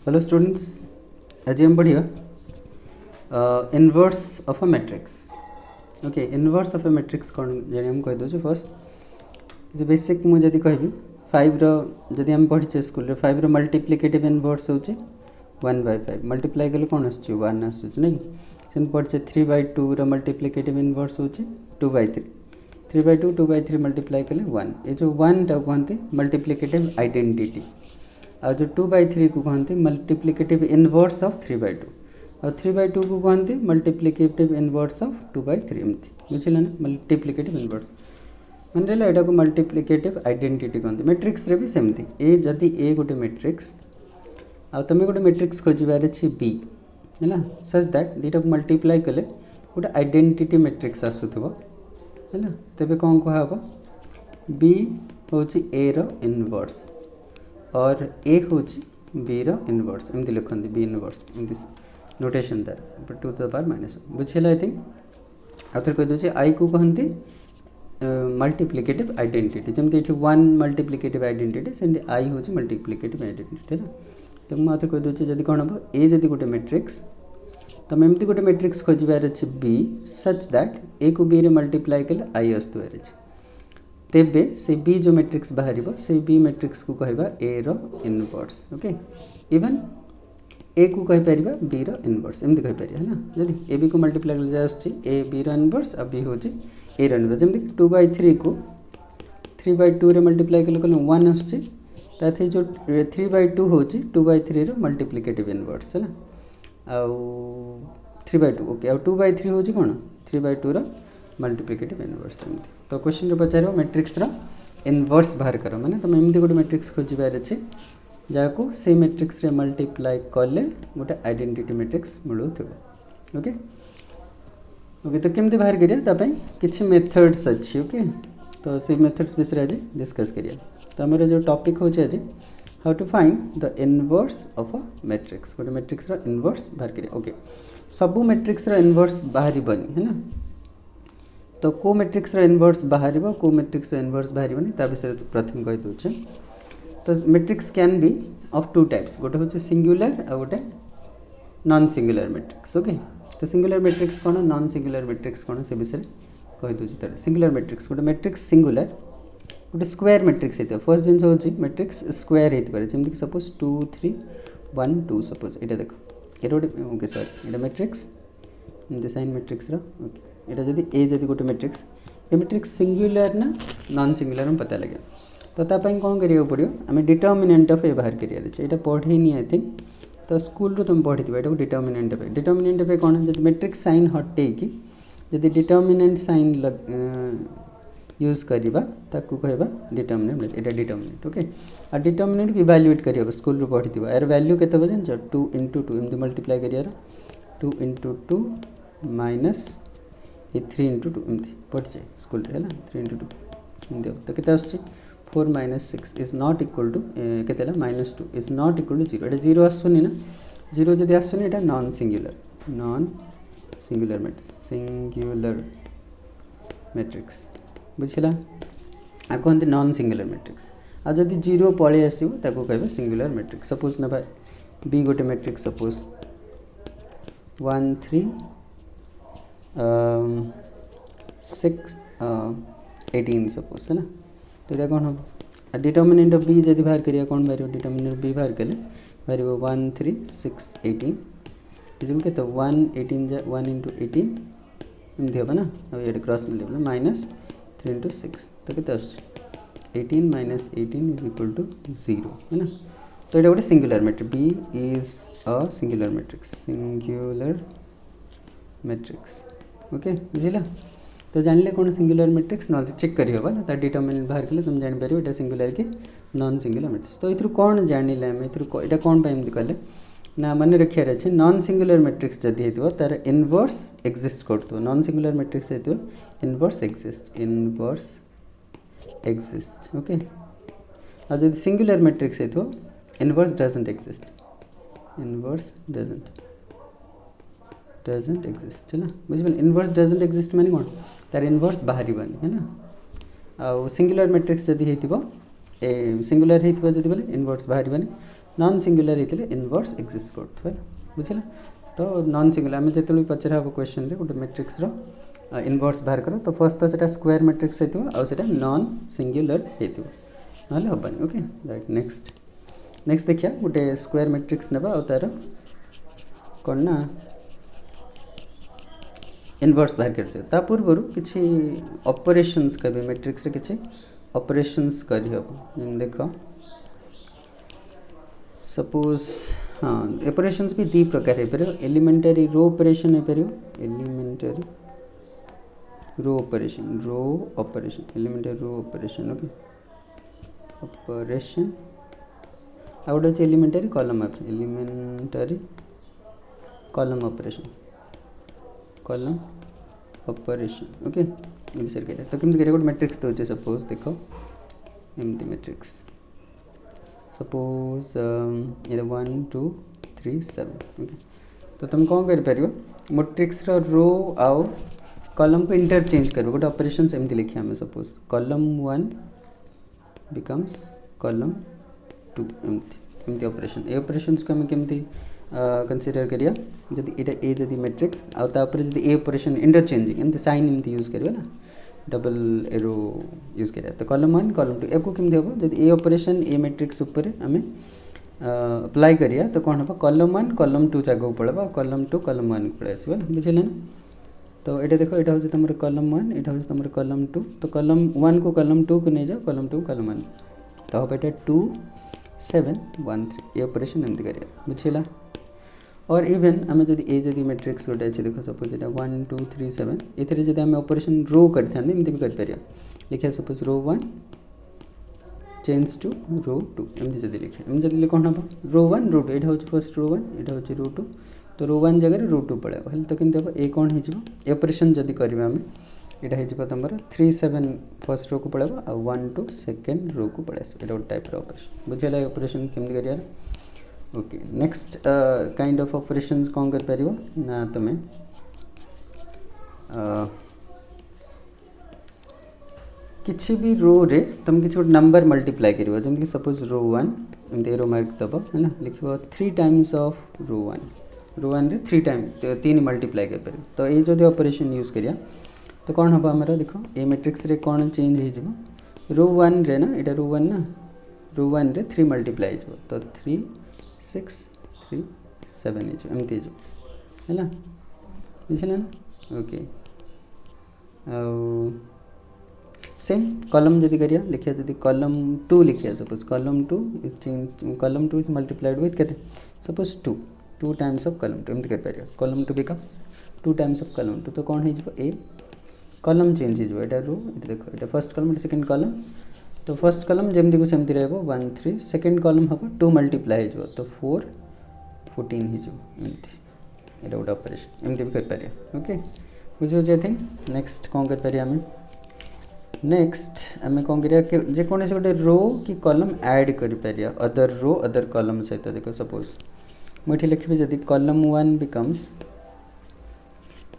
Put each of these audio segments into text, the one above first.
Hello students, आज हम पढ़िया inverse of a matrix. Okay, inverse of a matrix कौन जाने हम कह दो। फर्स्ट बेसिक मुझे कहबी 5 रदि आम पढ़ीचे स्कूल 5 रल्टिप्लिकेटिव इनवर्स हो 1/5 मल्टीप्लाई कले कौन आस 1 आसूँ ना कि पढ़े 3/2 रल्टिप्लिकेटिव इनवर्स हो 2/3 3/2 2/3 मल्टीप्लाई कले 1 ये जो 1 टा कहते मल्टीप्लिकेटिव आइडेंटिटी आ जो 2/3 को कहते मल्टीप्लिकेटिव इनवर्स ऑफ 3/2 और 3/2 को कहते मल्टीप्लिकेटिव इनवर्स ऑफ 2/3 एमती बुझिला ना मल्टीप्लिकेटिव इनवर्स मन रहा यहाँ को मल्टीप्लिकेटिव आइडेंटिटी कहते मैट्रिक्स रे भी सेमती ए जदि ए गोटे मैट्रिक्स आ तुम गोटे मैट्रिक्स खोजार अच्छे बी है सच दैट दुटा को मल्टीप्लाई कले गोटे आइडेंटिटी मैट्रिक्स आसूब है तेरे कौन कह बी हूँ ए रो इनवर्स और ए हूँ बी रो इनवर्स एमती लिखते बी इनवर्स एमती नोटेशन तार 2 to the power -1 बुझेगा। आई थिंक आउे कहीदे आई को कहते मल्टीप्लिकेटिव आइडेंटिटी जमी ये 1 मल्टीप्लिकेटिव आइडेंटिटी सेमती आई हूँ मल्टीप्लिकेटिव आइडेंटिटी है। तो मुझे कहीदे जब कौन हम ए जदि गोटे मैट्रिक्स तुम एमती गोटे मैट्रिक्स खोजार अच्छे बी सच दैट ए को बी रे मल्टीप्लाई कले आई आसुबार अच्छे तेबे से बी जो मैट्रिक्स बाहर से बी मैट्रिक्स को कहवा ए row inverse. Okay, even a को कहीपर बी रो इनवर्स एमती कहीपर है ना जदि ए बी को मल्टीप्लाई ए बी रो इनवर्स आ बी हूँ ए रो इनवर्स जमी 2/3 को 3/2 रे मल्टीप्लाई कले 1 आसुच्छी ताथे जो 3/2 हूँ 2/3 रो मल्टीप्लिकेटिव इनवर्स है ना आउ 3/2 ओके आउ 2/3 हूँ कौन 3/2 रो मल्टीप्लिकेटिव इनवर्स एमती। तो क्वेश्चन रे पचार मैट्रिक्स रो इनवर्स बाहर कर माने तुम एमती गोटे मैट्रिक्स खोजार अच्छे जहाँ से मैट्रिक्स रे मल्टीप्लाई कले गोटे आइडेंटिटी मैट्रिक्स मिलू थ। ओके ओके तो केमती बाहर करिया किछि मेथड्स अच्छी। ओके तो से मेथड्स विषय आज डिस्कस करिया। तो आमर जो टॉपिक हो आज how to find the inverse of a matrix गोटे मैट्रिक्स रो इनवर्स बाहर करिया। ओके सबू मैट्रिक्स रो इनवर्स बाहर बनी है ना तो को मैट्रिक्स रो इनवर्स बाहर को मैट्रिक्स रो इनवर्स बाहर विषय प्रथम कही दूचे। तो matrix can be of 2 types गोटे हूँ सिंगुलर आ गोटे नॉन सिंगुलर मैट्रिक्स। ओके तो सिंगुलर मैट्रिक्स कौन नॉन सिंगुलर मैट्रिक्स कौन से विषय कही दूसरी तरह सिंगुलर मैट्रिक्स गोटे मैट्रिक्स सिंगुलर गोटे स्क्वायर मैट्रिक्स होता है फर्स्ट जिन हूँ मैट्रिक्स स्क्वायर होता जमीक सपोज 2 3 1 2 सपोज ये देख ये गोटे ओके सॉरी ये मैट्रिक्स साइन मैट्रिक्स ओके यहाँ जब ए जब गोटे मैट्रिक्स ये मैट्रिक्स सिंगुलर ना नॉन सिंगुलर में पता लगे तो तापाई कौन करा पड़ो आम डिटर्मिनेंट ऑफ ए बाहर करार अच्छे यहाँ पढ़ेनी आई थिंक तो स्कूल तुम पढ़ी यहाँ डिटर्मिनेंट ऑफ ए कौन जब मैट्रिक्स साइन हटे कि जब डिटर्मिनेंट साइन यूज करवा ताकू कहवा डिटर्मिनेंट यहाँ डिटर्मिनेंट। ओके आ डिटर्मिनेंट को इवाल्युएट कर स्कूल पढ़ी यार वैल्यू के जान 2 into 2 एमती मल्टीप्लाई कर 2 into 2 माइनस ये 3 into 2 एमती पढ़ी जाए स्कूल है ना 3 into 2 एमती तो केते आसुची 4 - 6 इज नॉट इक्वल टू केते -2 इज नॉट इक्वल टू 0 ये 0 आसुनी ना 0 जब आसुनी ये नॉन सिंगुलर मैट्रिक्स बुझला आ कहते नॉन सिंगुलर मैट्रिक्स आ जदि 0 पलि आसो कहबा सिंगुलर मैट्रिक्स। सपोज ना बी गोटे मैट्रिक्स सपोज 1 3 6 18 सपोज है ना तो यहाँ कौन हम डिटर्मिनेंट ऑफ बी जब बाहर करिया कौन बाहर डिटर्मिनेंट बी बाहर कले बाहर 1 3 6 18 जब के 1 18 1 into 18 एमती हम ना अब ये क्रॉस मल्टीप्लाई -3 into 6 तो के 18 - 18 इज इक्वल टू 0 है ना तो ये गोटे singular matrix B is a singular matrix. Okay बुझिला तो जानले कौन सिंगुलर मैट्रिक्स ना चेक करी होबा ना डिटर्मिनेंट बाहर कले तुम जान पारियो एटा सिंगुलर कि नॉन सिंगुलर मैट्रिक्स। तो इथरु कौन जानिले हम इथरु एटा कौन पे एमती कले ना मन रखियार अच्छे नॉन सिंगुलर मैट्रिक्स जदि हेतु तार इनवर्स एक्जिस्ट करतो नॉन सिंगुलर मैट्रिक्स हेतु इनवर्स एक्जिस्ट। ओके आ जदि सिंगुलर मैट्रिक्स हेतु इनवर्स डजंट एक्जिस्ट है ना बुझे इनवर्स डजंट एक्जिस्ट माने कौन तार इनवर्स बाहर है ना आ सिंगुलर मैट्रिक्स जदि हेतिबो ए सिंगुलर हेतिबो जदि बोले इनवर्स बाहर नॉन सिंगुलर होते इनवर्स एक्जिस्ट करते बुझे तो नॉन सिंगुलर आम जो भी पचरा हम क्वेश्चन रे गोटे मैट्रिक्स इनवर्स बाहर कर तो फर्स्ट तो सेटा स्क्वायर मैट्रिक्स होता नॉन सिंगुलर होती ना हेनी ओके राइट नेक्स्ट देखिए गोटे स्क्वायर मैट्रिक्स ना आ तार कौन ना इनवर्स बाहर कर पूर्व किसी ऑपरेशंस कह मैट्रिक्स किसी ऑपरेशंस करहब देख सपोज हाँ ऑपरेशंस भी दी प्रकार हो पार एलिमेंटरी रो ऑपरेशन हो पार elementary row operation elementary row operation okay operation आ गोटे elementary column elementary column operation okay ये विषय कह तो कमी गोटे मैट्रिक्स दूचे सपोज देख एमती मैट्रिक्स सपोज ये 1 2 3 7 ओके तो तुम कौन कर मैट्रिक्स रो आउ कॉलम को इंटरचेंज कर गोटे ऑपरेशन एमती लिखिए आम सपोज कॉलम 1 बिकम्स कॉलम 2 एमती ऑपरेशन ए ऑपरेशन को आम केमती कंसीडर करिया जदि एटा ए जदि मैट्रिक्स आउपर जदि ए ऑपरेशन इंटरचेंजिंग एमती साइन एमती यूज करियो ना डबल एरो यूज करिया तो कॉलम 1 कॉलम 2 एको केमती हम जदि ए ऑपरेशन ए मैट्रिक्स ऊपर आम अप्लाई करिया तो कौन हम कॉलम 1 कॉलम 2 जगह पड़ेगा कॉलम 2 कॉलम 1 को पड़े आसो बुझे ना तो ये देख यहाँ हूँ तुम कॉलम 1 यहाँ हूँ तुम कॉलम 2 तो कॉलम 1 को कॉलम 2 को नहीं जाओ कॉलम 2 कॉलम 1 तो हम यहाँ 2 7 1 3 ये ऑपरेशन एमती करिया बुझेगा और इवेन आम जदि ए जदि मैट्रिक्स गोटे अच्छे देख सपोज ये 1 2 3 7 ये जब आम ऑपरेशन रो करते एमती भी कर लिखा सपोज रो 1 चेंज टू रो 2 एमती जब लिखे एम जब कौन हम रो 1 रो 2 यहाँ हूँ फर्स्ट रो 1 यहाँ हूँ रो 2 तो रो 1 जगह रो 2 पड़े हेल्ले तो केमती हम ए कौन हो ऑपरेशन जदि करवा आम यहाँ हो तुम 3 7 फर्स्ट रो को पड़े आ 1 2 सेकेंड रो को पड़े आस गोटे टाइप ऑपरेशन बुझेगा ऑपरेशन केमती कर okay next kind of operations कौन कर पारिबो ना तुम्हें किसी भी रो रे तुम किसी गोटे नंबर मल्टीप्लाई करिवो जमि सपोज रो 1 एमती रो मार्क दब है ना लिखो 3 टाइम्स ऑफ रो 1 रे 3 टाइम 3 मल्टीप्लाई कर पार तो ये जो ऑपरेशन यूज करिया तो कौन हम आमर देख ए मैट्रिक्स रे कौन चेंज हो रो 1 रे ना यहाँ रो 1 ना रो 1 रे 3 मल्टीप्लाई हो तो 3 6 3 7 एमती है ना बुझे ना ओके सेम कॉलम जदि करिया लिखिया जदि कॉलम 2 लिखिया suppose column 2 is multiplied with के सपोज 2 टाइम्स ऑफ कॉलम 2 एमती कर Pariya column 2 becomes 2 times of column 2 तो कौन हो ए कॉलम चेंज हो यहाँ रो देखो यहाँ फर्स्ट कॉलम सेकेंड कॉलम तो फर्स्ट कॉलम जमती को सेमती रहो 1 3 सेकेंड कॉलम हम 2 मल्टीप्लाई हो तो 4 14 होमती ये गोटे ऑपरेशन एमती भी कर पारिया ओके बुझे आई थिंक नेक्स्ट कौन कर पारिया आम नेक्स्ट आम कौन करिया जेकोसी गोटे रो कि कॉलम ऐड कर पारिया अदर रो अदर कॉलम सहित देखो सपोज मुझे लिखी जदि column 1 becomes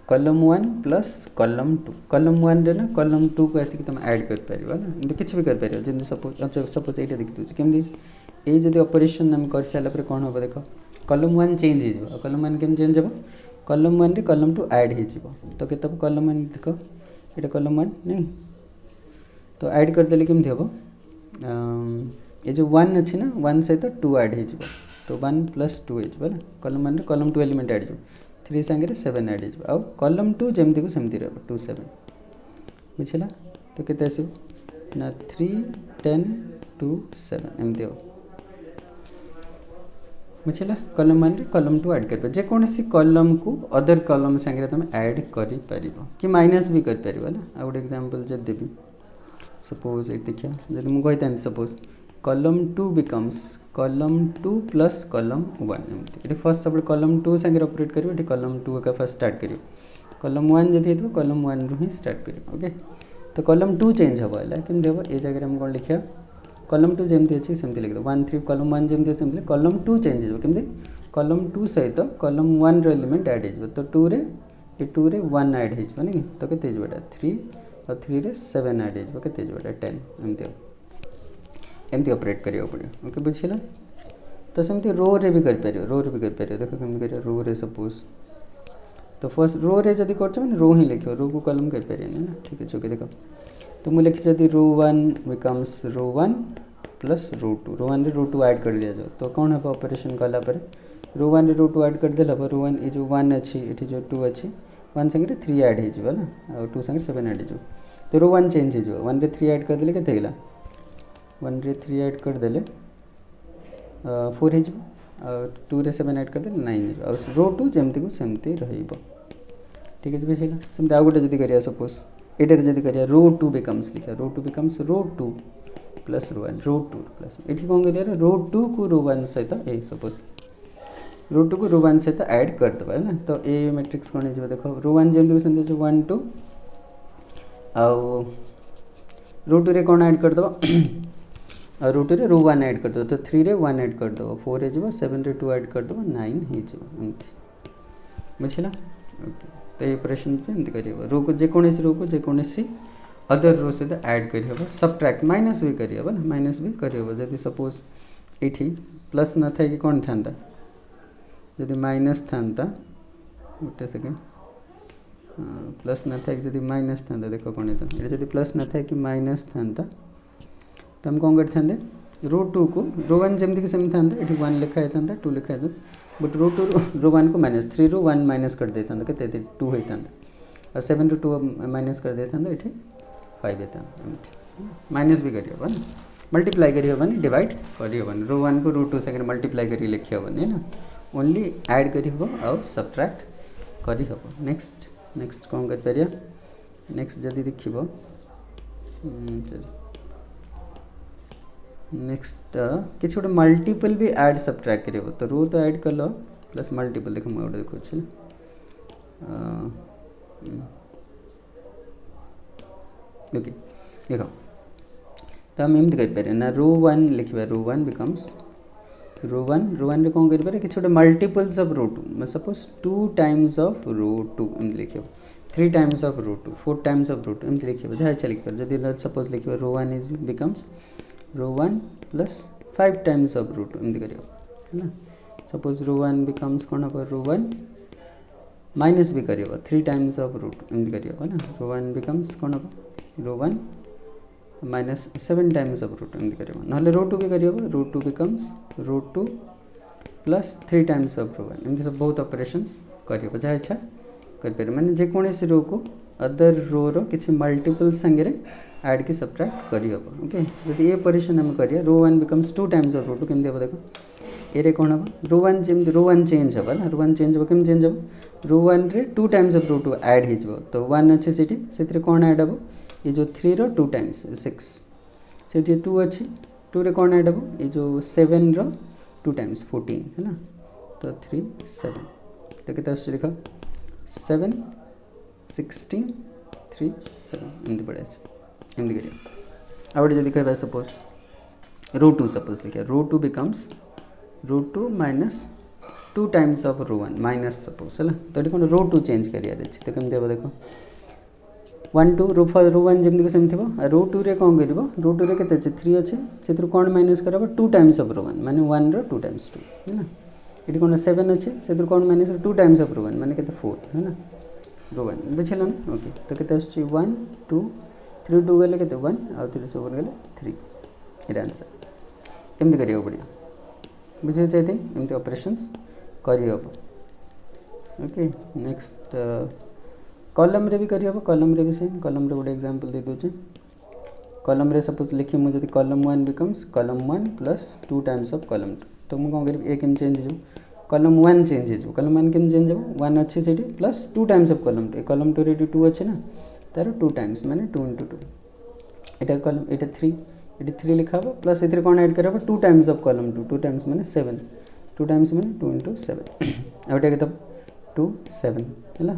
column 1 plus column 2 column 1 रे ना कॉलम 2 को आसिक तुम ऐड कर पार ना एमती किसी भी कर पार जमी सपोज ये देखी दूसरी केमती ये जब ऑपरेशन आम कर सारापर कौन हम देख कॉलम 1 चेंज हो कॉलम 1 केम चेंज हो कॉलम 1 रे कॉलम 2 ऐड हो तो के कॉलम 1 देख ये कॉलम 1 नहीं तो ऐड करदे केमती हम ये जो 1 अच्छी ना 1 सहित 2 ऐड हो तो 1 प्लस 2 हो कॉलम 1 रे कॉलम 2 एलिमेंट ऐड हो 3 सांगे 7 ऐड हो कॉलम 2 जमती को सेमती रह 2 7 बुझेगा तो केते आसो ना 3 10 2 7 एमती हो बुझेगा कॉलम 1 रे कॉलम 2 ऐड कर जेकोसी कॉलम को अदर कॉलम सांगे तुम ऐड कर पार कि माइनस भी कर पार ना आ गोटे एग्जांपल जब देवी सपोज ये देखिए जब मुझे कही suppose column 2 becomes column 2 plus column 1 एमती ये फर्स्ट सब कॉलम 2 सांगे ऑपरेट करियो ये कॉलम 2 का फर्स्ट स्टार्ट करियो कॉलम 1 जब हो कॉलम 1 रू ही स्टार्ट करियो ओके तो कॉलम 2 चेंज हम है केमती हम ये जगह हम कौन लिखा कॉलम 2 जमती अच्छी सेमती लिख दो 1 3 कॉलम 1 जमती सेमती कॉलम 2 चेंज हो केमती कॉलम 2 सहित कॉलम 1 रो एलिमेंट ऐड हो तो 2 रे 1 ऐड हो नहीं तो केते हो 3 और 3 रे 7 ऐड हो केते हो 10 एमती एमती ऑपरेट करियो पड़े ओके बुझिला तो सेमती रो रे भी कर पार देख कमी कर रो रे सपोज तो फर्स्ट रो रे जदि कर रो ही लिख रो को कलम कर पारे ना ठीक है ओके देख तो मुझे लिखी जदि रो 1 बिकम्स रो 1 प्लस रो 2 रो 1 रे रो 2 ऐड कर दिया जाओ तो कौन हम ऑपरेशन कला पर रो 1 रे रो 2 ऐड कर देला रो 1 ये जो 1 अच्छी ये जो 2 अच्छी 1 संगे 3 ऐड हो जाए ना और 2 संगे 7 ऐड हो तो रो 1 चेंज हो 1 रे 3 ऐड कर देले केते गेला 1 रे 3 ऐड कर देले 4 हो 2 रे 7 ऐड कर देले 9 हो और रो 2 जेमती को सेमती रहइबो ठीक है बुझिला सेमती आ गोटे जदी करिया सपोज एटर जदी करिया रो 2 बिकम्स लिखा रो 2 बिकम्स रो 2 प्लस रो 1 रो 2 प्लस एठी कोन करिया रो 2 को रो 1 सहित ए सपोज रो 2 को रो 1 सहित ऐड कर दबा है ना तो ए मैट्रिक्स कोन जे देखो रो 1 जेमती को सेमती 1 2 आ रो 2 रे कोन ऐड कर दबा और रो 2 रे रो 1 ऐड कर दो तो 3 रे 1 ऐड कर दो 4 हे जबो 7 रे 2 ऐड कर दो 9 हे जबो एमती बुझिला ओके तो ये ऑपरेशन पे एमती करियो रो को जेकोसी अदर रो सहित ऐड करियो सबट्रैक्ट माइनस भी करियो ना माइनस भी करियो जदि सपोज एठी प्लस न था कि कोन थांता जदि माइनस थांता गोटे सेकेंड प्लस न था कि माइनस था देख कौन ये जब प्लस न था कि माइनस था तो हम कौन करते रो 2 को रो 1 जमती कि सेम था ये 1 लिखा था 2 लिखा था बट रो 2 रो 1 को माइनस 3 रो 1 माइनस कर देता के 2 होता और 7 रो 2 माइनस कर देता ये 5 होता माइनस भी करिए ना मल्टीप्लाई करिए डिवाइड करिए रो 1 को रो 2 से मल्टीप्लाई कर लिखी हेनी है ना ओनली ऐड करी और सबट्रैक्ट करी हम नेक्स्ट कौन कर पारिया नेक्स्ट जदि देखिबो नेक्स्ट किसी गोटे मल्टीपल भी ऐड सबट्रैक्ट करियो तो रो तो ऐड कल प्लस मल्टीपल देख मुझे गोटे देखुच्छी ओके देख तो आम एमती कर ना रो 1 लिखा रो 1 बिकम्स रो 1 रे कौन कर किसी गोटे multiples of row 2 suppose 2 times of row 2 एमती लिख 3 times of row 2 4 times of row 2 एमती लिख जहाँ इच्छा लिख पार जब सपोज लिख row 1 is becomes row 1 plus 5 times of row 2 एमती कर है ना सपोज रो 1 बिकम्स कौन हम रो 1 माइनस भी कर 3 टाइम्स ऑफ रो 2 एमती कर है ना रो 1 बिकम्स कौन हम row 1 minus 7 times of row 2 एमती कर ना रो 2 भी कर row 2 becomes row 2 plus 3 times of row 1 एमती सब बहुत ऑपरेशंस कर जहाँ इच्छा कर मैंने जेकोसी रो को अदर रो रो किसी मल्टीपल संगे ऐड की सबट्रैक्ट करी हम ओके जदि ये ऑपरेशन हम करिया रो 1 बिकम्स 2 टाइम्स ऑफ रो 2 केमती हम देखो ये कौन हम रो 1 जमी रो 1 चेंज हम ना रो 1 चेंज हम केम चेंज हम रो 1 रे 2 टाइम्स ऑफ रो 2 ऐड हो तो 1 अच्छे से कौन ऐड हम ये जो 3 रो 2 टाइम्स 6 से 2 अच्छी 2 रे कौन ऐड हम ये जो 7 रो 2 टाइम्स 14 है ना तो 3 7 तो कितना देखो 7 16 3 7 एमती पड़े एमती कर आउट जब कह सपोज रो 2 सपोज लिखे row 2 becomes row 2 minus 2 times of row 1 minus suppose है तो ये कौन रो 2 चेंज करियार अच्छे तो केमती हम देखो 1 2 रो 1 जमी को सेम थी रो 2 रे कौन कर रो 2 रे के 3 अच्छे से कौन माइनस कर 2 टाइम्स ऑफ रो 1 माने 1 रो 2 टाइम्स 2 है ना ये कौन 7 अच्छे से कौन माइनस 2 टाइम्स ऑफ रो 1 माने के 4 है ना रो 1 बुझे ना ओके तो के 1 2 3 2 गले के 1 आउ 3 4 गले 3 ये आंसर एमती करियो पड़ियो बुझे चाहिए एमती ऑपरेशंस करियो ओके नेक्स्ट कॉलम रे भी करियो कॉलम रे भी सेम कॉलम रे गोटे एग्जांपल दे दोचे कॉलम रे सपोज लिखी मु जदि column 1 becomes column 1 plus 2 times of column 2 तो मु कौन करी एक केम चेंज हो कॉलम 1 चेंज हो कॉलम 1 केम चेंज हो 1 अच्छे से plus 2 times of column 2 column 2 रे 2 अच्छे ना तार 2 टाइम्स माने 2 × 2 एटा कॉलम एटा 3 ये 3 लिखा हो प्लस ए कौन ऐड कर 2 टाइम्स ऑफ कॉलम 2 टाइम्स माने 7 2 टाइम्स माने 2 × 7 आउट के 2 7 है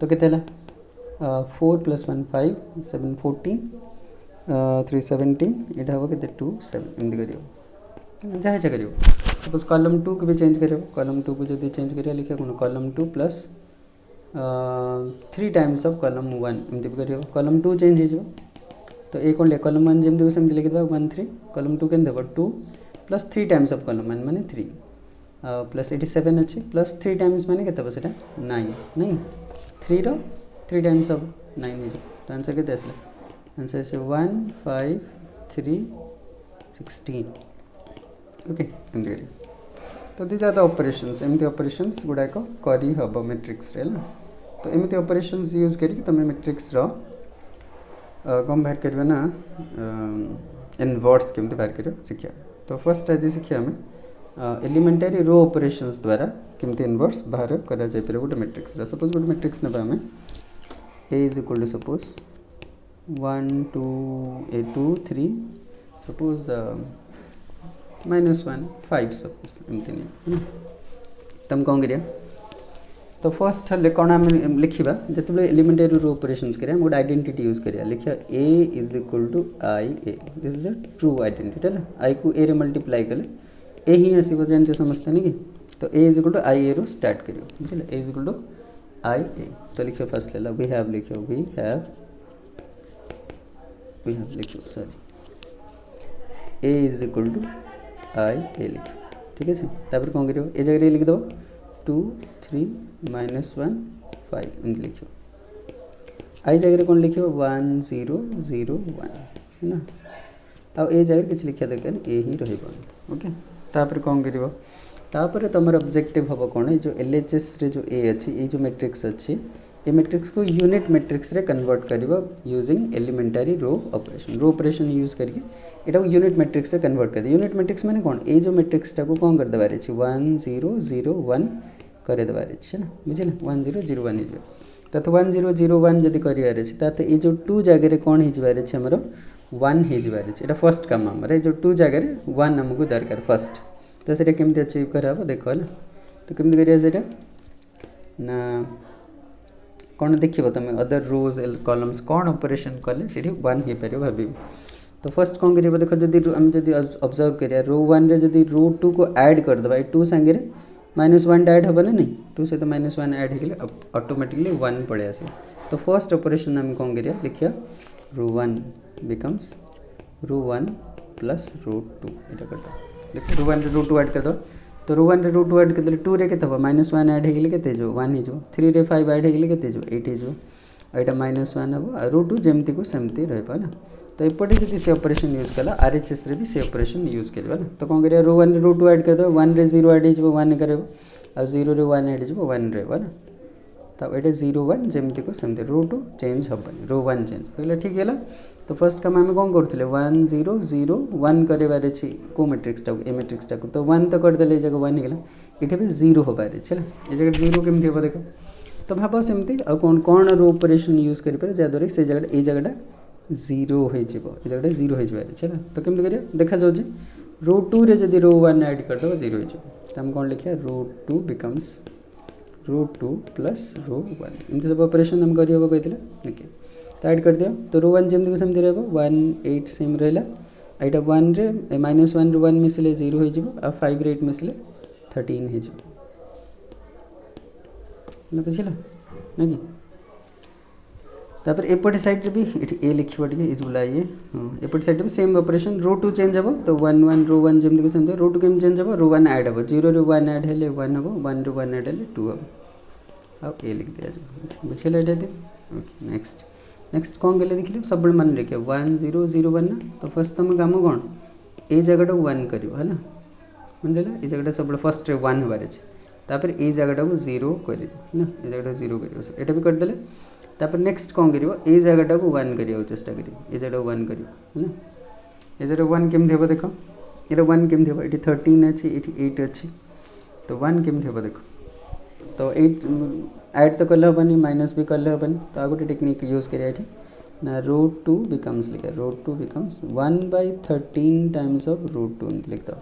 तो केते 4 + 1 5 7 14 3 17 एटा हो के 2 7 एमती करियो जहाँ इच्छा करियो सपोज कॉलम 2 को भी चेंज करियो कॉलम 2 को जब चेंज करिया लिखा कौन column 2 plus 3 times of column 1 एमती भी करियो कॉलम 2 चेंज हो तो ये कौन ले कॉलम 1 जमी सेमती लिखिदेबा 1 3 कॉलम 2 के 2 plus 3 times of column one माने 3 प्लस 87 अच्छे प्लस 3 टाइम्स माने केते बसेटा 9 नहीं 3 रो 3 टाइम्स ऑफ 9 हे तो आंसर केते आसला आंसर से 1 5 3 16 ओके एमती करी तो दिस आर द ऑपरेशंस एमती ऑपरेशंस गुडा को करी हबो मैट्रिक्स रे ना तो एमती ऑपरेशंस यूज करी तमे मैट्रिक्स रो कम बाहर करबे ना इनवर्स केमती बाहर करियो शिक्षा तो फर्स्ट आज शिक्षा हमें एलिमेंटरी रो ऑपरेशंस द्वारा केमती इनवर्स बाहर करा जाय पर गोटे मैट्रिक्स रा सपोज गोटे मैट्रिक्स नेबा हमें a is equal to suppose 1 2 a 2 3 suppose -1 5 suppose एमती नहीं तम कौन करिया तो फर्स्ट हले कौन आम लिखा जिते एलिमेंटरी रो ऑपरेशंस करिया गोटे आइडेंटिटी यूज करिया लिखा a is equal to I A this is a true identity है आई को a रे मल्टीप्लाई कले ए ही आसो जानते समझते नहीं कि तो a is equal to I A row start करियो बुझे a is equal to I A तो लिखो फर्स्ट ले लो वी हैव लिखो वी हैव लिखो sorry a is equal to I A लिखो ठीक है तापर कौन करियो ए जगह लिख दो 2 3 -1 5 एमती लिखो आई जगह कौन लिखो 1 0 0 1 है ना आ ए जगह किसी लिखा दरकार ए ही रहिबो ओके तापर कौन करियो तापर तुम ऑब्जेक्टिव हम कौन जो एलएचएस रे जो ए अच्छी ये जो मैट्रिक्स अच्छी ये मैट्रिक्स को यूनिट मैट्रिक्स रे कन्वर्ट करिबो using elementary row operation use करके एटा को यूनिट मैट्रिक्स से कन्वर्ट कर दे यूनिट मैट्रिक्स माने कौन ए जो मैट्रिक्स टा को कौन कर देबार अछि 1 0 0 1 करे देबार अछि ना बुझिले 1 0 0 1 हिजो तत 1 0 0 1 जदी करिवार अछि तत ए जो 2 जगह रे कौन हिजबार अछि हमरो 1 हिजबार अछि एटा फर्स्ट काम हमर जो 2 जगह रे 1 हमको दरकार फर्स्ट तो सेटा केमते अचीव कराबो देखो ना तो केमते करिया सेटा ना कौन देखिए तुम अदर रोज कॉलम्स कौन ऑपरेशन कले से 1 ही पार भाव तो फर्स्ट कौन करिए देख जदि आम जदि ऑब्जर्व करिया रो 1 रे जदि रो 2 को ऐड कर दबा 2 संगे रे -1 ऐड होबा ना नहीं 2 से तो -1 ऐड हो गले ऑटोमेटिकली 1 पड़े आसे तो फर्स्ट ऑपरेशन हम कौन करिया लिखिया रो 1 बिकम्स रो 1 प्लस रो 2 एटा कर दो देखो रो 1 रे रो 2 ऐड कर दो तो रो 1 रे रो 2 ऐड कर दले 2 रे केते हो -1 ऐड हेगले केते जो 1 ही जो 3 रे 5 ऐड हेगले केते जो 8 ही जो एटा -1 हो रो 2 जेमती को सेमती रहबा ना तो एपटे जति से ऑपरेशन यूज कला आरएचएस रे भी से ऑपरेशन यूज करबा ना तो कोन करिया रो 1 रे रो 2 ऐड कर दो 1 रे 0 ऐड हिजबो 1 करबो आ 0 रे 1 ऐड हिजबो 1 रहबा ना तब एटा 0 1 जेमती को सेमती रो 2 चेंज हबनी रो 1 चेंज होइला ठीक हैला तो फर्स्ट काम हम कौन करथिले 1 0 0 1 करेबार अछि को मैट्रिक्स टा ए मैट्रिक्स टा को तो 1 तो कर देले जगह 1 हेला एठे भी 0 होबार अछि ए जगह 0 केमथि हो देखो तो भाबो सेमती आ कौन कौन रो ऑपरेशन यूज करि पर जा दरे से जगह ए जगहटा 0 हो जिवो ए जगहटा 0 हो जिबार अछि तो केमथि करिया देखा जाउ जे रो 2 रे जदी रो 1 ऐड कर दो 0 हो जिवो तो हम कौन लिखिया रो 2 बिकम्स रो 2 प्लस रो 1 इनते सब ऑपरेशन हम करियो कहथिले देखिए तो ऐड कर दिया तो रो 1 जेमती को सेमती रहबो 1 8 सेम रहला एटा 1 रे -1 रे 1 मिसले 0 हो जिवो आ 5 रे 8 मिसले 13 हो जिवो ना बुझिला ना कि तापर एपटे साइड रे भी एठी ए लिखिबो टिके इज बुलाइए एपटे साइड भी सेम ऑपरेशन रो 2 चेंज हबो तो 1 1 रो 1 जेमती को सेमती रो 2 केम चेंज हबो रो 1 ऐड हबो 0 रे 1 ऐड हेले 1 हबो 1 रे 1 ऐड हेले 2 हबो अब ए लिख दिया जो बुझिला एटा दे ओके नेक्स्ट कौन गले देखिले सब मन लिखे 1 0 0 1 ना तो फर्स्ट तुम काम कौन ए जगह 1 करियो है ना मन लेला ए जगह सब फर्स्ट रे 1 होबार अछि तापर ए जगह को 0 करि ना ए जगह 0 करियो एटा भी कर देले तापर नेक्स्ट कौन करियो ए जगह को 1 करियो चेष्टा करियो ए जगह 1 करियो है ना ए जगह 1 केम देबो देखो एटा 1 केम देबो एटी 13 अछि एटी 8 अछि तो 1 केम देबो देखो तो 8 ऐड तो कले हबनी माइनस भी कले हबनी तो आ गोटे टेक्निक यूज करिया एठी ना रो 2 बिकम्स लिखा रो 2 बिकम्स 1/13 टाइम्स ऑफ रो 2 लिख दो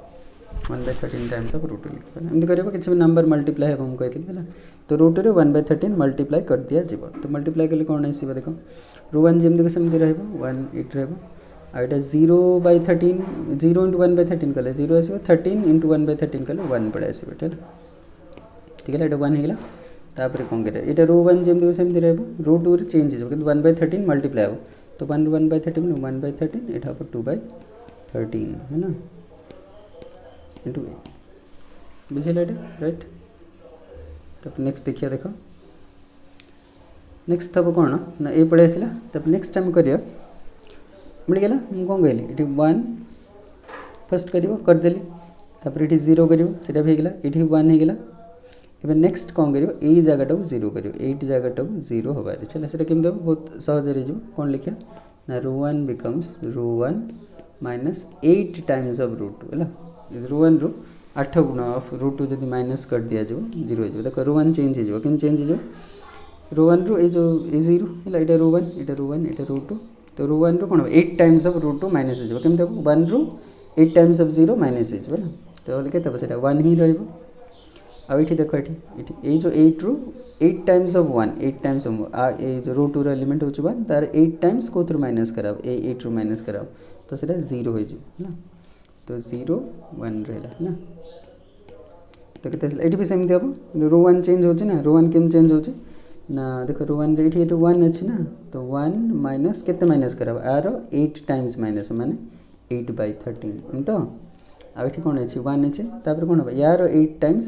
1/13 टाइम्स ऑफ रो 2 लिख दो एमती करियो किछि भी नंबर मल्टीप्लाई हम कहथिले हैला तो रो 2 रे 1/13 मल्टीप्लाई कर दिया जिवो तो मल्टीप्लाई कले कोन आसीबो देखो रो 1 जेमती को सेमती रहबो 1 8 रहबो आ एटा 0/13 0 * 1/13 कले 0 आसीबो 13 * 1/13 कले 1 पड़े आसीबो ठीक है एटा 1 हेला तापर कौन करे एटा रो 1 जेमती को सेमती रहबो रो 2 रे चेंज हो किंतु 1/13 मल्टीप्लाई हो तो 1 1/13 1/13 एटा 2/13 है ना इंटू ए बुझे राइट। तब नेक्स्ट देखिए देख नेक्स्ट हम कौन ना ए पड़े आसला तब नेक्स्ट टाइम करिया मिलगला मुझे कौन कहली ये 1 फर्स्ट करदेली तापर ये 0 कर होगा ये 1 होगा एवं नेक्स्ट कौन कर यही जगटा को 0 कर 8 जगटा को 0 हबार चला से केमती हम बहुत सहज हो कौन लिखा ना √1 बिकम्स √1 माइनस 8 टाइम्स ऑफ √2 है √1 रू 8 गुण ऑफ √2 जब माइनस कर दिया जो 0 हो देख √1 चेंज हो कि चेंज हो √1 रू जो 0 है ये √1 ये √1 ये √2 तो √1 रू कौन 8 टाइम्स ऑफ √2 माइनस हो केमती 1 रू 8 टाइम्स ऑफ 0 माइनस हो तो के 1 ही रही अब ये देख ये जो 8 रू 8 टाइम्स ऑफ 1 8 टाइम्स ऑफ ये जो √2 एलिमेंट हो 1 तार 8 टाइम्स कौन माइनस कराओ 8 रू माइनस कराओ तो सीटा 0 हो तो 0 1 रहा है तो ये भी सेमती हम √1 चेंज होना √1 केम चेंज हो ना देख √1 ये 1 अच्छी ना तो 1 माइनस के माइनस कराओ आर 8 टाइम्स माइनस माने 8/13 तो आठ कौन अच्छे 1 अच्छे तापर कौन हम यार 8 टाइम्स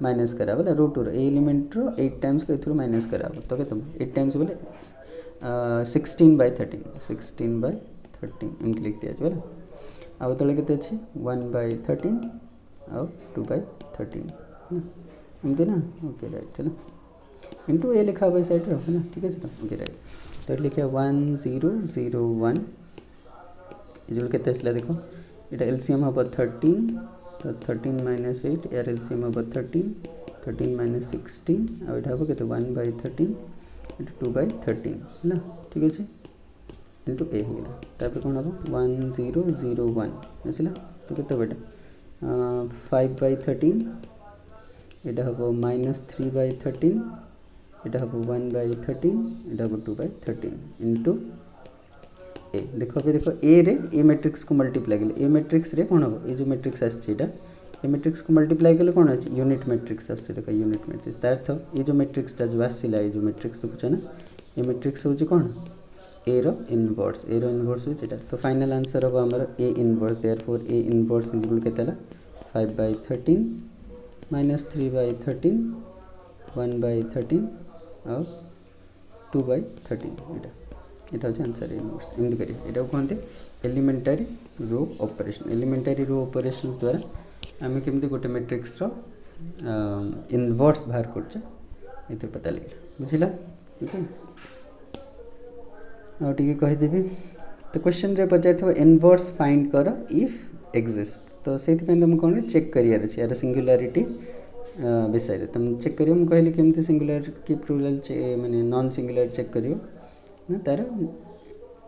माइनस कराब √2 एलिमेंट 8 टाइम्स को ये माइनस कराब तो क्या 8 टाइम्स बोले 16/13 एमती लिख दिया बोला आउ तले के 1/13 आउ 2/13 एमती ना ओके राइट है ना इंटू ए लिखा हुआ साइड है ना ठीक है तो ओके राइट तो लिखा 1 0 0 1 ये के देखो ये एलसीएम हम 13 तो 13 माइनस 8 यार एलसीएम हम 13 माइनस 16 और ये हम के 1/13 2/13 है ना ठीक है इंटू ए होगा तापर कौन हम 1 0 0 1 आसला तो के बेटा 5/13 यहाँ हम -3/13 यहाँ हम 1/13 यहाँ हम 2/13 इंटू ए देखो अभी देखो ए रे ए मैट्रिक्स को मल्टीप्लाई कले ए मैट्रिक्स रे कौन हम ये जो मैट्रिक्स आटा ए मैट्रिक्स को मल्टीप्लाई कले कौन अच्छे यूनिट मैट्रिक्स आस देख यूनिट मैट्रिक्स तार अर्थ ये जो मैट्रिक्सटा जो आसला ये जो मैट्रिक्स देखुच ना ये मैट्रिक्स हूँ कौन ए रो इनवर्स हो तो फाइनल आंसर हम आमर A inverse therefore A inverse is equal के 5/13 -3/13 1/13 और 2/13 यहाँ हूँ आंसर इनवर्स एमती करिए यहाँ कहते एलिमेंटारी रो ऑपरेशन द्वारा आम केमती गोटे मैट्रिक्स इनवर्स बाहर कर पता लगे बुझला ठीक है आगे कहीदेवी तो क्वेश्चन रे पचार इनवर्स फाइंड कर इफ एक्जिस्ट तो से तुम कौन चेक करार अच्छे यार सिंगुलारिटी विषय तुम चेक कर कहली केमती सिंगुलर कि प्लुराल माने नॉन सिंगुलर चेक कर तार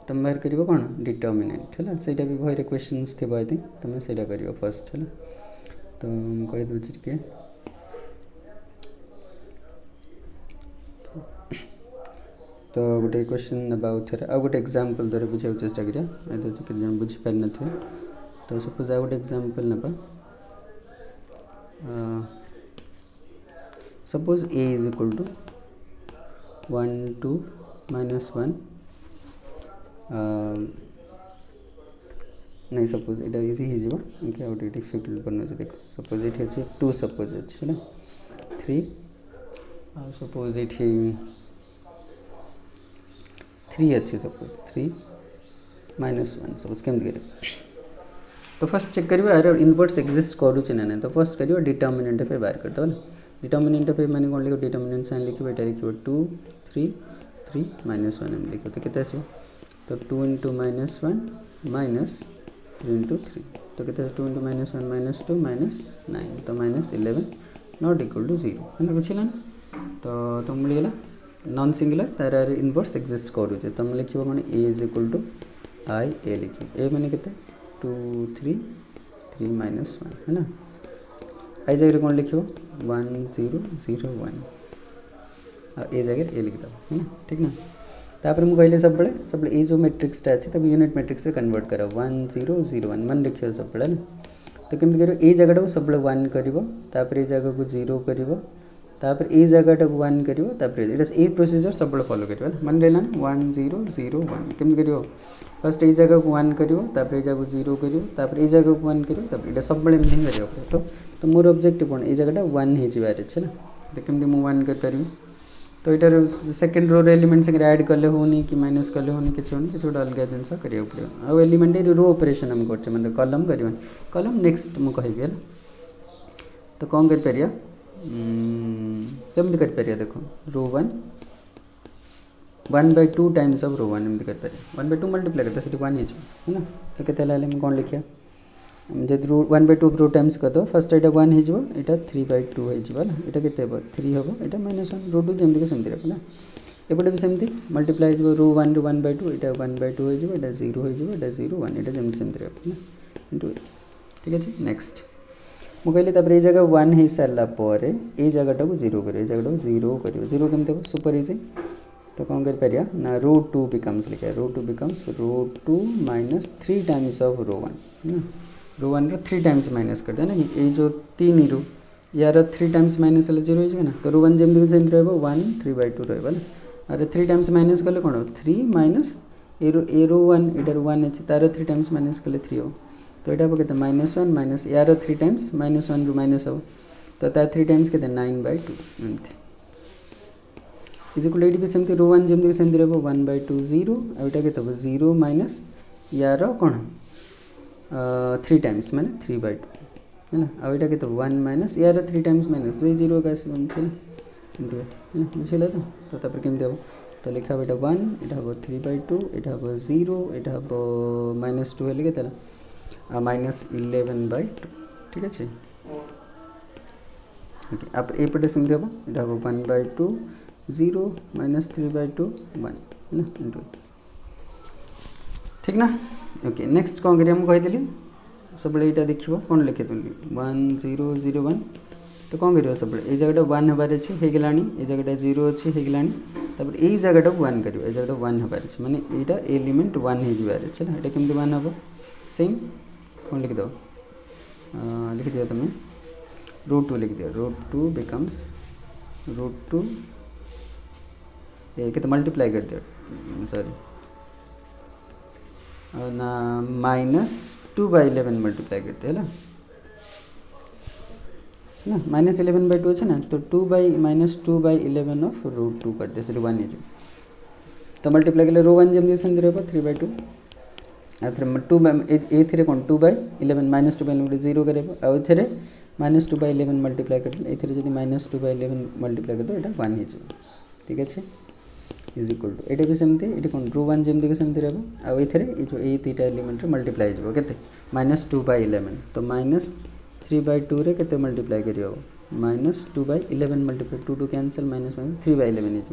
तुम बाहर कर कौन डिटर्मिनेंट है सहीटा भी बही क्वेश्चंस थी आई थिंक तुम से कर फर्स्ट है तो कहीदे टे तो गोटे क्वेश्चन अबाउट थे आ गोटे एग्जांपल द्वारा बुझा चेष्टा करिया केते जन बुझी पारि न थे तो सपोज आ गोटे एग्जांपल नबा suppose A is equal to 1 2 -1 नहीं सपोज इटा इजी हो इनके आउट डिफिकल्ट बन देख सपोज ये अच्छे 2 सपोज अच्छे ना 3 सपोज ये 3 अच्छे सपोज 3 -1 सपोज केमती कर तो फर्स्ट चेक करियो यार इनवर्स एक्जिस्ट करूचे ना तो फर्स्ट करियो डिटर्मिनेंट पे बाहर करते ना डिटर्मिनेंट पे माने कौन लिखो डिटर्मिनेंट साइन लिखो एटा लिखो 2 3 3 -1 एम लिखो तो केते आसो तो 2 × -1 माइनस 3 × 3 तो केते 2 × -1 -2 -9 तो -11 नॉट इक्वल टू 0 है बुझिला तो तुम मिलगला नॉन सिंगुलर तार इनवर्स एक्जिस्ट करूचे तुम लिखो कौन ए इज इक्वल टू आई ए लिख ए मैंने के 2 3 3 -1 है ना आई जगह कौन लिखो 1 0 0 1 ए जगह ए लिखद है ना ठीक ना तापर मुझे कहले सब ये जो मैट्रिक्सटा अच्छे तक यूनिट मैट्रिक्स कन्वर्ट कर 1 0 0 1 मन लिखियो सब ना तो केमती कर ए जगह को सब 1 कर ये जगह को 0 कर तापर ए जगह 1 करियो तापर ए प्रोसीजर सब फॉलो करियो मन रहला 1 0 0 1 केम करियो फर्स्ट ए जगह को 1 करियो तापर ए जगह 0 करियो तापर ए जगह को 1 करियो तापर एटा सब बळे नहीं करियो तो मोर ऑब्जेक्टिव कोन ए जगह 1 हे जिबार छै ना तो केमती मु 1 कर परियो तो एटार सेकंड रो एलिमेंट से ऐड करले होनी कि माइनस करले होनी किछ होनी किछ अलग जिनस करियो पड़ियो आ एलिमेंट रो ऑपरेशन हम करछ मतलब कॉलम करियो कॉलम नेक्स्ट मु कहबी है तो कौन कर परिया केमती कर परिया देखो रो 1 1/2 टाइम्स ऑफ रो 1 एमती कर परिया 1/2 मल्टीप्लाई करते से 1 हिज है ना तो केते लाले हम कोन लिखिया जब रो 1/2 रो टाइम्स कर दो फर्स्ट एटा 1 हिजबो एटा 3/2 हिजबो ना एटा केते हेबो 3 हेबो एटा -1 रो 2 जेमती के सेमती रखो ना एपटे भी सेमती मल्टीप्लाई हिजबो रो 1 रो 1/2 एटा 1/2 हिजबो एटा 0 हिजबो एटा 0 1 एटा जेमती सेमती रखो ना इनटू ठीक है नेक्स्ट मु कहली तापर ए जगह 1 हे सारला परे ए जगह को 0 करियो ए जगह को 0 करियो 0 केमते हो सुपर इजी तो कौन कर परिया ना रो 2 बिकम्स लिखा रो 2 becomes row 2 -3 times of row 1 ना रो 1 रो 3 टाइम्स माइनस कर दे ना ये जो 3 रो यार 3 टाइम्स माइनस ले 0 हो ना तो रो 1 जेम सेम रहबो 1 3/2 रहबो ना अरे 3 टाइम्स माइनस करले कोन 3 माइनस ए रो 1 एटर 1 है तार 3 टाइम्स माइनस करले 3 हो तो एटा केते -1 माइनस यार 3 टाइम्स -1 रो माइनस हो तो तार 3 टाइम्स केते 9/2 एमती इज इक्वल एटी भी सेमती रो 1 जेमती सेमती रहबो 1/2 0 आ एटा केते हो 0 माइनस यार कोन 3 टाइम्स माने 3/2 है ना आ एटा केते 1 माइनस यार 3 टाइम्स माइनस 0 का से बनथे ना बुझिला तो तापर केमते हो तो लिखा बेटा 1 एटा हो 3/2 एटा हो 0 एटा हो -2 हेले केते -11/2 ठीक है ओके अब ए पटे सेमते हो एटा हो 1/2 0 -3/2 1 है ना इनटू ठीक ना ओके नेक्स्ट कौन करिया हम कहि देली सब एटा देखिबो कोन लिखे देली 1 0 0 1 तो कौन करियो सब ए जगह 1 हबार अछि हे गेलानी ए जगह 0 अछि हे गेलानी तब ए जगह 1 करियो ए जगह 1 हबार अछि माने एटा एलिमेंट 1 हे जिबार अछि ना एटा केमते 1 हबो सेम कौन लिख दो लिख दियो तुम रो 2 लिख दियो रो 2 बिकम्स रो 2 ये कितना मल्टीप्लाई कर दियो सॉरी ना -2/11 मल्टीप्लाई करते है ना -11/2 है ना तो 2/-2/11 ऑफ रो 2 करते से 1 है तो मल्टीप्लाई के लिए रो 1 जम दिसन दिरे 3/2 आ थरे 2 ए थरे कोन 2/11 -2/11 0 करे आ थरे -2/11 मल्टीप्लाई कर ए थरे जदी -2/11 मल्टीप्लाई कर दो एटा 1 है ठीक है इज इक्वल टू एटा भी सेमती एटा कोन रो 1 जेम दिके सेमती रहबो आ एथरे ए जो ए तीटा एलिमेंट रे मल्टीप्लाई जबो केते -2/11 तो -3/2 रे केते मल्टीप्लाई करियो -2/11 मल्टीप्लाई 2 2 कैंसिल -3/11 इज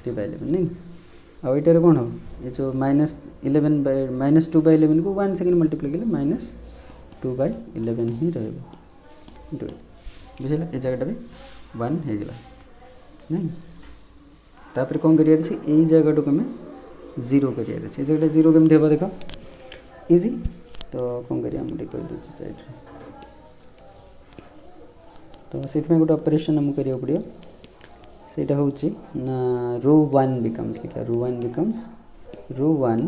3/11 नहीं आ एटा रे कोन हो ए जो -2/11 को 1 सेकंड मल्टीप्लाई केले -2/11 ही रहबो इनटू बुझिला ए जगह भी 1 हे गेला नहीं तापर कौन करियर अछि ए जगह को हमें 0 करियर अछि ए जगह 0 केम देबो देखो इजी तो कौन करिया हम कहि दो साइड तो सेथ में गोटे ऑपरेशन हम करियो पड़ियो सेटा होछि ना रो 1 बिकम्स लिखा रो 1 becomes row 1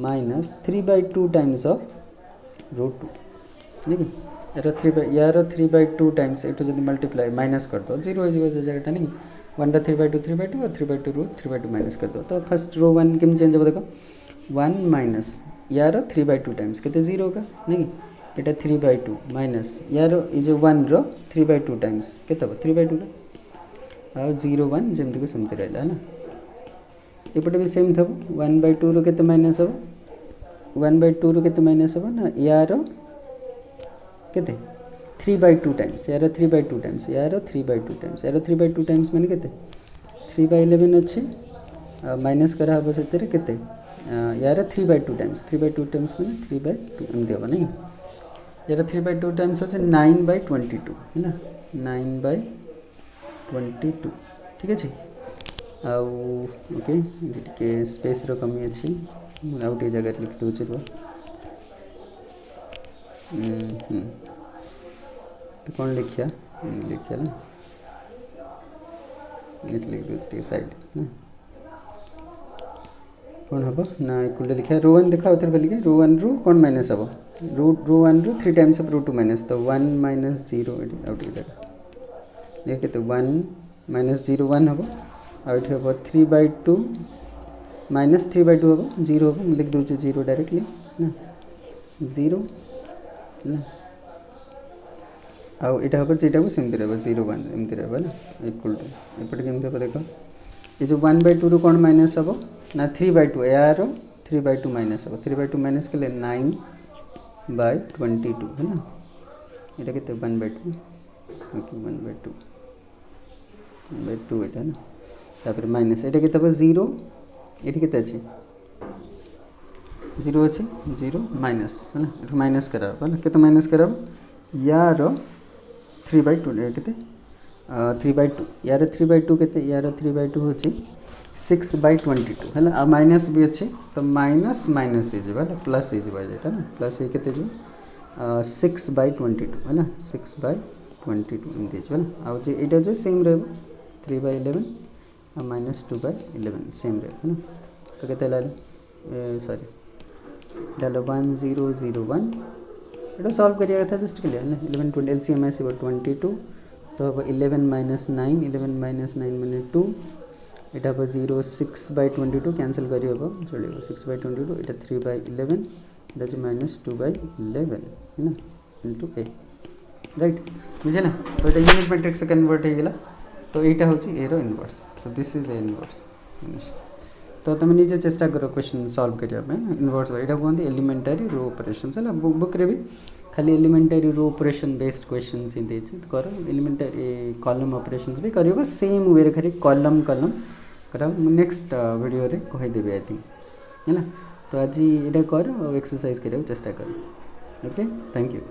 -3/2 times of row 2 देखि यार 3/2 टाइम्स एटो जदी मल्टीप्लाई माइनस कर दो 0 हो जगह टा नहीं 1 3/2 3/2 और 3/2 रो 3/2 माइनस कर दो तो फर्स्ट रो 1 केम चेंज हो देखो 1 माइनस यार 3/2 टाइम्स केते 0 का नहीं एटा 3/2 माइनस यार ये जो 1 रो 3/2 टाइम्स केते 3/2 का आ 0 1 जेमति को सेमति रहला है ना एपटे भी सेम थब 1/2 रो केते माइनस हो 1/2 रो केते माइनस हो ना यार केते 3/2 टाइम्स यार 3/2 टाइम्स यार 3/2 टाइम्स यार 3/2 टाइम्स माने केते 3/11 अछि माइनस करा हबो सेते केते यार 3/2 टाइम्स माने 3/2 एम देबो नहीं यार 3/2 टाइम्स होचे 9/22 है ना 9/22 ठीक अछि आ ओके के स्पेस रो कमी अछि आउट जगह लिख दो छ तो कौन लिखिया ना ये लिख दे साइड ना कौन हम ना इक्वल लिखा रो वन देखा उधर बोलिए रो वन रु कौन माइनस हम रो वन रु 3 टाइम्स ऑफ रो 2 माइनस तो 1 माइनस 0 आउट जगह देखे तो 1 माइनस 0 1 हम आउट हम 3/2 माइनस 3/2 हम 0 हम लिख दूचे 0 डायरेक्टली ना 0 ना आउ इटा हम जेटा को सेमती रहबो 0 1 एमती रहबो ना इक्वल टू एपटे केमती हम देखो ये जो 1/2 रु कौन माइनस हम ना 3/2 यार 3/2 माइनस हम 3/2 माइनस के लिए 9/22 है ना ये कितने 1/2 ओके 1/2 है ना तापर माइनस ये कितने 0 ये कितने अच्छी 0 अच्छी 0 माइनस है ना ये माइनस करा है ना कितने माइनस करा यार 3/2 कितने 3/2 यार 3/2 कितने यार 3/2 होची 6/22 है ना माइनस भी अच्छे तो माइनस माइनस है प्लस है ना प्लस ये कितने जो 6/22 है ना 6/22 एमती है ना आउ जो जो सेम रहे 3/11 और माइनस 2/11 सेम रहे है ना तो कितने सॉरी डालो 1 0 0 1 ये सॉल्व करिएगा था जस्ट के लिए ना 11 20 एलसीएम ऐसे 22 तो अब 11 माइनस 9 11 माइनस 9 मैंने 2 इटा अब 0 6/22 कैंसल करी हम चलो 6/22 इटा 3/11 इटा जो माइनस 2/11 है ना इंटू ए राइट बुझे ना तो ये यूनिट मैट्रिक्स से कन्वर्ट हो गला तो यहाँ हूँ ए row inverse so this is A inverse तो तुम निजे चेष्टा करो क्वेश्चन सॉल्व करने इनवर्स यहाँ कहते एलिमेंटरी रो ऑपरेशन है बुक रे भी खाली elementary row operation based question ही कर एलिमेंटरी कॉलम ऑपरेशंस भी कर सेम वे खाली कॉलम कॉलम कर नेक्स्ट वीडियो रे कहीदेवी आई थिंक है ना तो आज ये कर एक्सरसाइज करने चेष्टा कर ओके थैंक यू।